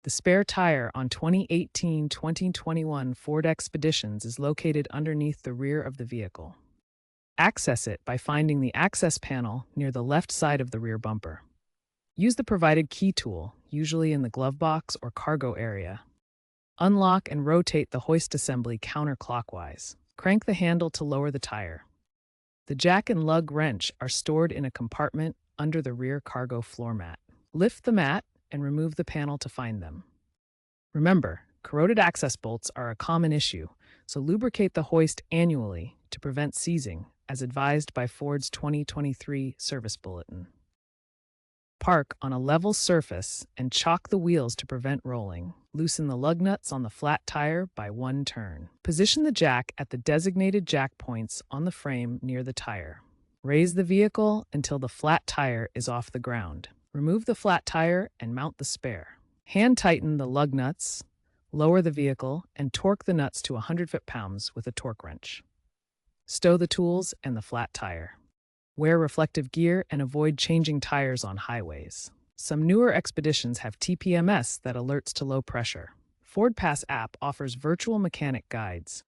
The spare tire on 2018-2021 Ford Expeditions is located underneath the rear of the vehicle. Access it by finding the access panel near the left side of the rear bumper. Use the provided key tool, usually in the glove box or cargo area. Unlock and rotate the hoist assembly counterclockwise. Crank the handle to lower the tire. The jack and lug wrench are stored in a compartment under the rear cargo floor mat. Lift the mat and remove the panel to find them. Remember, corroded access bolts are a common issue, so lubricate the hoist annually to prevent seizing, as advised by Ford's 2023 service bulletin. Park on a level surface and chock the wheels to prevent rolling. Loosen the lug nuts on the flat tire by one turn. Position the jack at the designated jack points on the frame near the tire. Raise the vehicle until the flat tire is off the ground. Remove the flat tire and mount the spare. Hand tighten the lug nuts, lower the vehicle, and torque the nuts to 100 foot-pounds with a torque wrench. Stow the tools and the flat tire. Wear reflective gear and avoid changing tires on highways. Some newer Expeditions have TPMS that alerts to low pressure. Ford Pass app offers virtual mechanic guides.